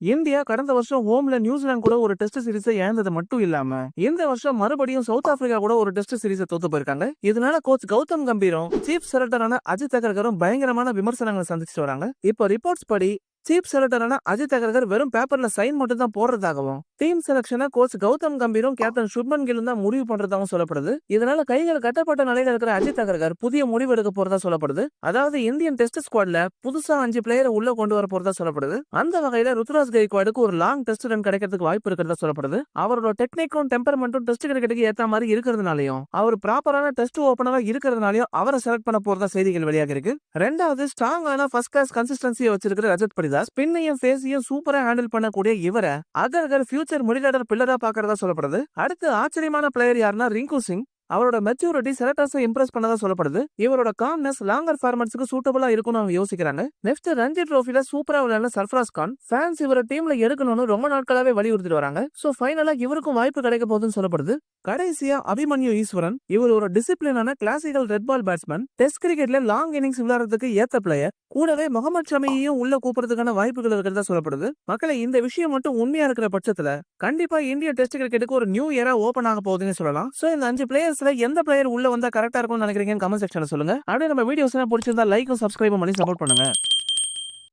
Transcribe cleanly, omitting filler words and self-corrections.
India கடந்த வருஷம் ஹோம்ல நியூசிலாந்து கூட ஒரு டெஸ்ட் சீரிஸை இழந்தது மட்டும் இல்லாம இந்த வருஷம் மறுபடியும் சவுத் ஆப்பிரிக்கா கூட ஒரு டெஸ்ட் சீரிஸை தோத்து போயிருக்காங்க. இதனால கோச் கௌதம் கம்பீரும் சீஃப் செலக்டரான அஜித் அகர்கரும் பயங்கரமான விமர்சனங்களை சந்திச்சுட்டு வராங்க. இப்போ ரிப்போர்ட்ஸ் படி சீஃப் செலக்டரான அஜித் அகர்கர் வெறும் பேப்பர்ல சைன் மட்டும் தான் போடுறதாகவும் டீம் செலக்ஷனை கோச் கௌதம் கம்பீரும் கேப்டன் சுப்மன் கில்லும் தான் முடிவு பண்றதாகவும் சொல்லப்படுது. இதனால கைகள் கட்டப்பட்ட நிலையில இருக்கிற அஜித் அகர்கர் புதிய முடிவு எடுக்க போறதா சொல்லப்படுது. அதாவது இந்தியன் டெஸ்ட் ஸ்குவாட்ல புதுசா 5 பிளேயரை உள்ள கொண்டு வர போறதா சொல்லப்படுது. அந்த வகையில ருத்துராஜ் கைக்வாடுக்கு ஒரு லாங் டெஸ்ட் ரன் கிடைக்கிறதுக்கு வாய்ப்பு இருக்கிறதா சொல்லப்படுது. அவரோட டெக்னிக்கும் டெம்பர்மெண்ட்டும் டெஸ்ட் கிரிக்கெட்டுக்கு ஏத்த மாதிரி இருக்கிறதுனாலையும் அவர் ப்ராப்பரான டெஸ்ட் ஓபனரா இருக்கிறதுனாலையும் அவரை செலக்ட் பண்ண போறதா செய்திகள் வெளியாக இருக்கு. ரெண்டாவது ஸ்ட்ராங்கான ஃபர்ஸ்ட் கிளாஸ் கன்சிஸ்டன்சியை வச்சிருக்கிற ரஜத் படிதாஸ் ஸ்பின்னையும் ஃபேஸையும் சூப்பரா ஹேண்டில் பண்ணக்கூடிய இவரை அகர்கர் ஃபியூச்சர் மிடில் ஆர்டர் பில்லரா பாக்குறதா சொல்லப்படுது. அடுத்து ஆச்சரியமான பிளேயர் யாருன்னா ரிங்கு சிங். அவரோட மெச்சூரிட்டி செலக்டர்ஸை இம்ப்ரெஸ் பண்ணதா சொல்லப்படுது. இவரோட காம்னஸ் லாங்கர் ஃபார்மட்ஸ்க்கு சூட்டபிளா இருக்கும்னு அவங்க யோசிக்கிறாங்க. நெக்ஸ்ட் ரஞ்சி ட்ரோஃபில சூப்பரா விளையாட சர்ஃப்ராஸ் கான் ஃபேன்ஸ் இவர டீம்ல எடுக்கணும்னு ரொம்ப நாட்களாவே வலியுறுத்திட்டு வராங்க. சோ ஃபைனலா இவருக்கும் வாய்ப்பு கிடைக்க போகுதுன்னு சொல்லப்படுது. கடைசியா அபிமன்யு ஈஸ்வரன். இவர் ஒரு டிசிப்ளினான classical red ball batsman. Test கிரிக்கெட்ல லாங் இன்னிங்ஸ் விளையாடுறதுக்கு ஏத்த பிளேயர். கூடவே முகமது ஷமியையும் உள்ள கூப்பிடுறதுக்கான வாய்ப்புகள் இருக்கிறதா சொல்லப்படுது. மக்களை இந்த விஷயம் மட்டும் உண்மையா இருக்கிற பட்சத்துல கண்டிப்பா இந்திய டெஸ்ட் கிரிக்கெட்டுக்கு ஒரு நியூ இயரா ஓபன் ஆக போகுதுன்னு சொல்லலாம். சோ இந்த 5 பிளேயர்ஸ்ல எந்த பிளேயர் உள்ள வந்தா கரெக்டா இருக்கும்னு நினைக்கிறீங்கன்னு கமெண்ட் செக்ஷன்ல சொல்லுங்க. அப்படியே நம்ம வீடியோஸ் பிடிச்சிருந்தா லைக்கும் சப்ஸ்கிரைபும் பண்ணி சப்போர்ட் பண்ணுங்க.